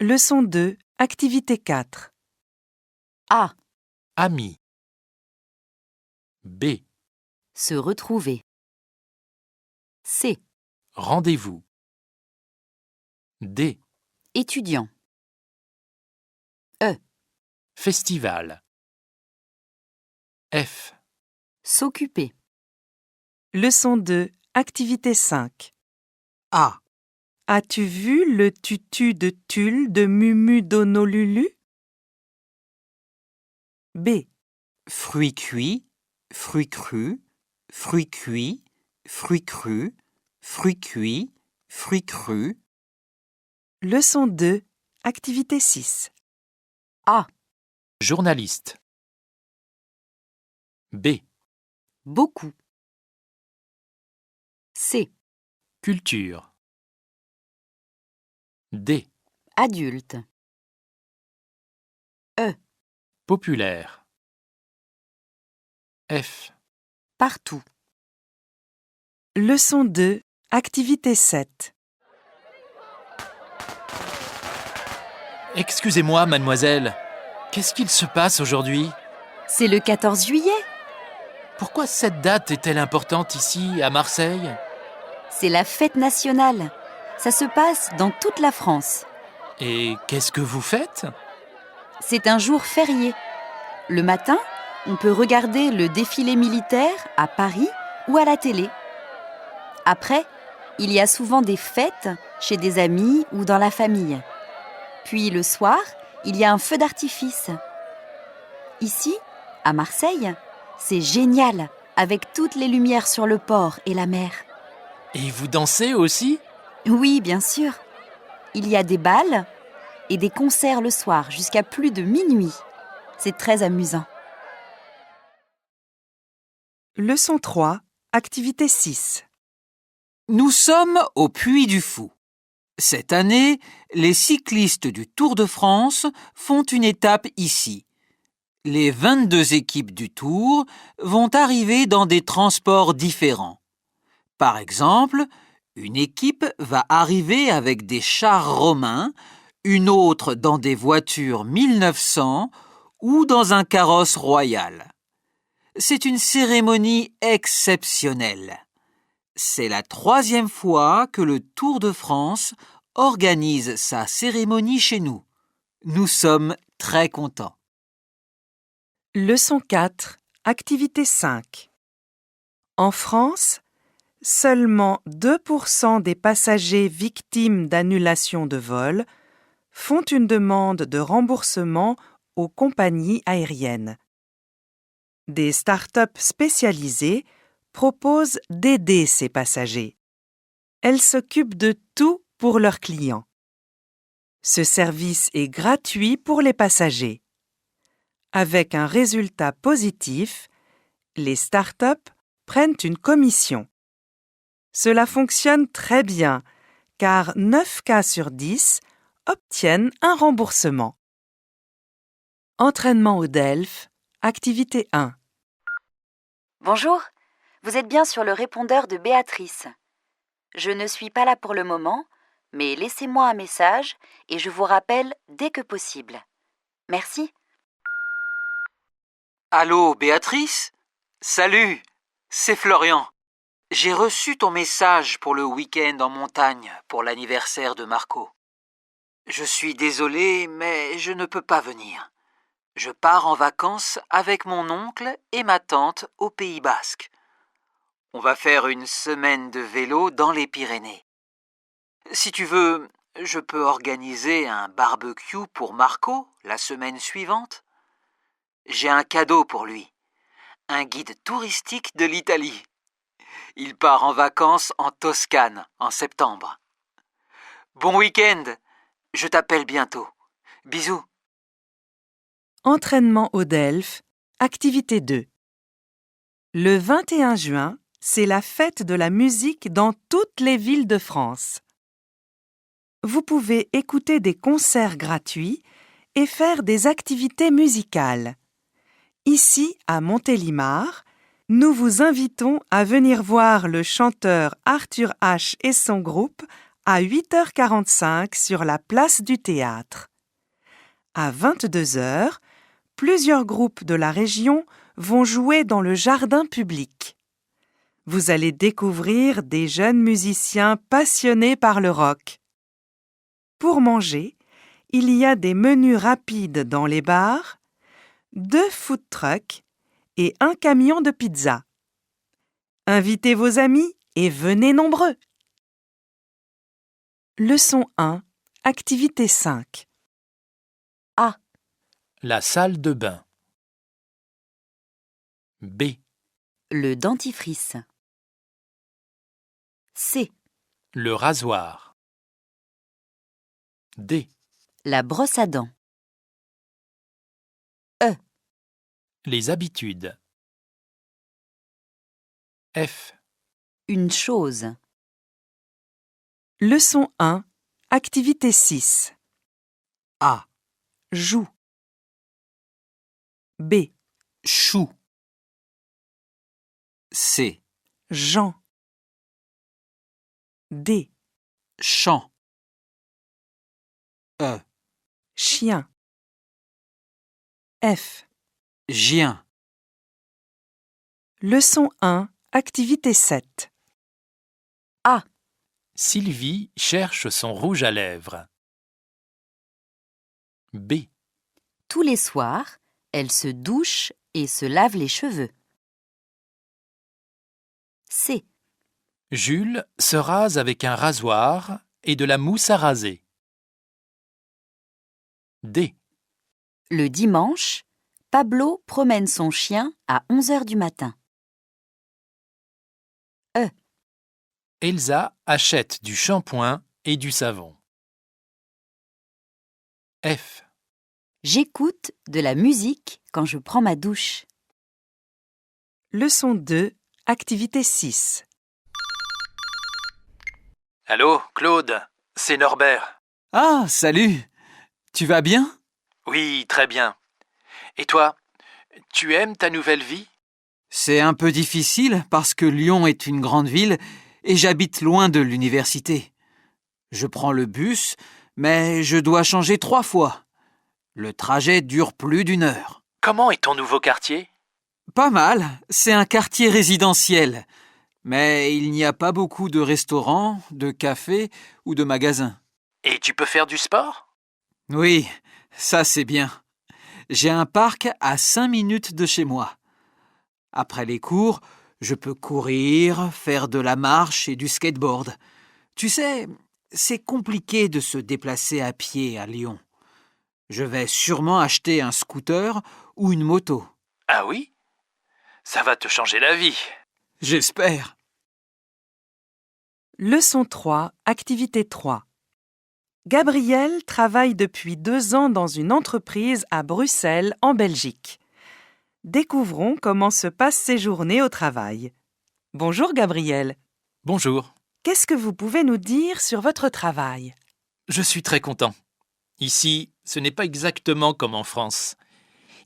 Leçon 2, activité 4. A. Ami. B. Se retrouver. C. Rendez-vous. D. Étudiant. Festival. F. S'occuper. Leçon 2, activité 5. A. As-tu vu le tutu de tulle de Mumu d'Honolulu? B. Fruits cuits, fruits crus, fruits cuits, fruits crus, fruits cuits, fruits crus. Leçon 2, activité 6. A. Journaliste. B. Beaucoup. C. Culture. D. Adulte. Populaire. F. Partout. Leçon 2, activité 7. Excusez-moi, mademoiselle. Qu'est-ce qu'il se passe aujourd'hui? C'est le 14 juillet. Pourquoi cette date est-elle importante ici, à Marseille? C'est la fête nationale. Ça se passe dans toute la France. Et qu'est-ce que vous faites? C'est un jour férié. Le matin, on peut regarder le défilé militaire à Paris ou à la télé. Après, il y a souvent des fêtes chez des amis ou dans la famille. Puis le soir, il y a un feu d'artifice. Ici, à Marseille, c'est génial avec toutes les lumières sur le port et la mer. Et vous dansez aussi? Oui, bien sûr. Il y a des bals et des concerts le soir jusqu'à plus de minuit. C'est très amusant. Leçon 3, activité 6. Nous sommes au Puy du Fou. Cette année, les cyclistes du Tour de France font une étape ici. Les 22 équipes du Tour vont arriver dans des transports différents. Par exemple, une équipe va arriver avec des chars romains, une autre dans des voitures 1900 ou dans un carrosse royal. C'est une cérémonie exceptionnelle. C'est la 3e fois que le Tour de France organise sa cérémonie chez nous. Nous sommes très contents. Leçon 4, activité 5. En France, seulement 2% des passagers victimes d'annulation de vol font une demande de remboursement aux compagnies aériennes. Des start-up spécialisées proposent d'aider ces passagers. Elles s'occupent de tout pour leurs clients. Ce service est gratuit pour les passagers. Avec un résultat positif, les start-up prennent une commission. Cela fonctionne très bien, car 9 cas sur 10 obtiennent un remboursement. Entraînement au DELF, activité 1. Bonjour, vous êtes bien sur le répondeur de Béatrice. Je ne suis pas là pour le moment, mais laissez-moi un message et je vous rappelle dès que possible. Merci. Allô, Béatrice? Salut, c'est Florian. J'ai reçu ton message pour le week-end en montagne pour l'anniversaire de Marco. Je suis désolé, mais je ne peux pas venir. Je pars en vacances avec mon oncle et ma tante au Pays Basque. On va faire une semaine de vélo dans les Pyrénées. Si tu veux, je peux organiser un barbecue pour Marco la semaine suivante. J'ai un cadeau pour lui, un guide touristique de l'Italie. Il part en vacances en Toscane en septembre. Bon week-end, je t'appelle bientôt. Bisous. Entraînement au DELF, activité 2. Le 21 juin, c'est la fête de la musique dans toutes les villes de France. Vous pouvez écouter des concerts gratuits et faire des activités musicales. Ici, à Montélimar, nous vous invitons à venir voir le chanteur Arthur H et son groupe à 8h45 sur la place du théâtre. À 22h, plusieurs groupes de la région vont jouer dans le jardin public. Vous allez découvrir des jeunes musiciens passionnés par le rock. Pour manger, il y a des menus rapides dans les bars, 2 food trucks et un camion de pizza. Invitez vos amis et venez nombreux. Leçon 1, activité 5. A. La salle de bain. B. Le dentifrice. C. Le rasoir. D. La brosse à dents. Les habitudes. F. Une chose. Leçon 1, activité 6. A. Joue. B. Chou. C. Jean. D. Chant. E. Chien. F. Gien. Leçon 1, activité 7. A. Sylvie cherche son rouge à lèvres. B. Tous les soirs, elle se douche et se lave les cheveux. C. Jules se rase avec un rasoir et de la mousse à raser. D. Le dimanche, Pablo promène son chien à 11h du matin. Elsa achète du shampoing et du savon. F. J'écoute de la musique quand je prends ma douche. Leçon 2, activité 6. Allô, Claude, c'est Norbert. Ah, salut. Tu vas bien? Oui, très bien. Et toi, tu aimes ta nouvelle vie? C'est un peu difficile parce que Lyon est une grande ville et j'habite loin de l'université. Je prends le bus, mais je dois changer 3 fois. Le trajet dure plus d'1 heure. Comment est ton nouveau quartier? Pas mal, c'est un quartier résidentiel. Mais il n'y a pas beaucoup de restaurants, de cafés ou de magasins. Et tu peux faire du sport? Oui, ça c'est bien. J'ai un parc à 5 minutes de chez moi. Après les cours, je peux courir, faire de la marche et du skateboard. Tu sais, c'est compliqué de se déplacer à pied à Lyon. Je vais sûrement acheter un scooter ou une moto. Ah oui? Ça va te changer la vie. J'espère. Leçon 3, activité 3. Gabriel travaille depuis 2 ans dans une entreprise à Bruxelles, en Belgique. Découvrons comment se passent ses journées au travail. Bonjour Gabriel. Bonjour. Qu'est-ce que vous pouvez nous dire sur votre travail? Je suis très content. Ici, ce n'est pas exactement comme en France.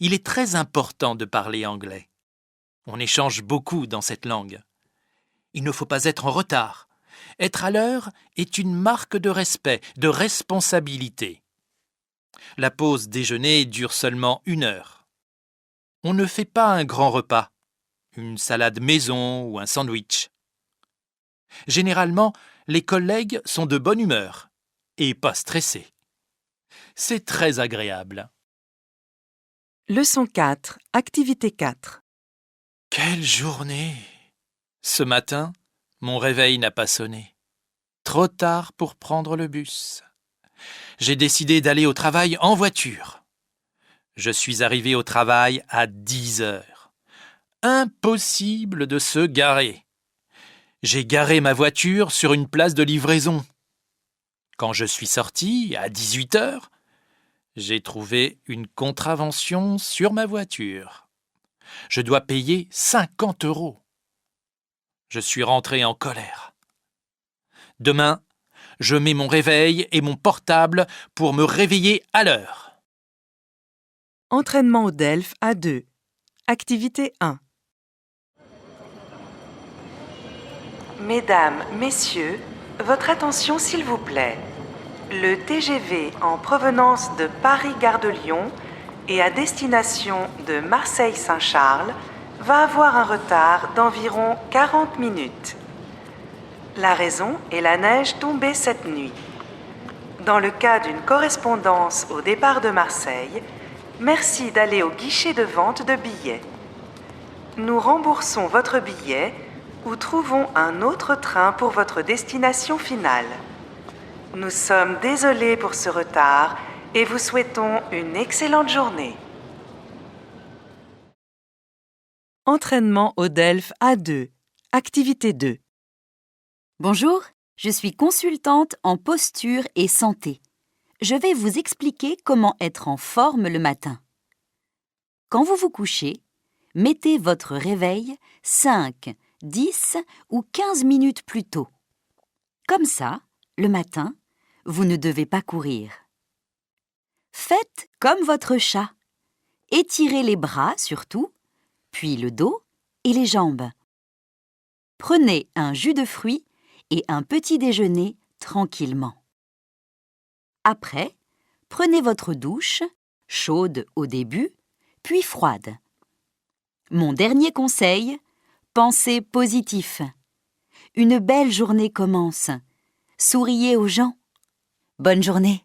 Il est très important de parler anglais. On échange beaucoup dans cette langue. Il ne faut pas être en retard. Être à l'heure est une marque de respect, de responsabilité. La pause déjeuner dure seulement 1 heure. On ne fait pas un grand repas, une salade maison ou un sandwich. Généralement, les collègues sont de bonne humeur et pas stressés. C'est très agréable. Leçon 4, activité 4. Quelle journée! Ce matin, mon réveil n'a pas sonné. Trop tard pour prendre le bus. J'ai décidé d'aller au travail en voiture. Je suis arrivé au travail à 10 heures. Impossible de se garer. J'ai garé ma voiture sur une place de livraison. Quand je suis sorti, à 18 heures, j'ai trouvé une contravention sur ma voiture. Je dois payer 50 €. Je suis rentré en colère. Demain, je mets mon réveil et mon portable pour me réveiller à l'heure. Entraînement au DELF à 2. Activité 1. Mesdames, Messieurs, Votre attention s'il vous plaît. Le TGV en provenance de Paris-Gare de Lyon et à destination de Marseille-Saint-Charles va avoir un retard d'environ 40 minutes. La raison est la neige tombée cette nuit. Dans le cas d'une correspondance au départ de Marseille, merci d'aller au guichet de vente de billets. Nous remboursons votre billet ou trouvons un autre train pour votre destination finale. Nous sommes désolés pour ce retard et vous souhaitons une excellente journée. Entraînement au DELF A2. Activité 2. Bonjour, je suis consultante en posture et santé. Je vais vous expliquer comment être en forme le matin. Quand vous vous couchez, mettez votre réveil 5, 10 ou 15 minutes plus tôt. Comme ça, le matin, vous ne devez pas courir. Faites comme votre chat. Étirez les bras surtout, puis le dos et les jambes. Prenez un jus de fruits et un petit déjeuner tranquillement. Après, prenez votre douche, chaude au début, puis froide. Mon dernier conseil, pensez positif. Une belle journée commence. Souriez aux gens. Bonne journée.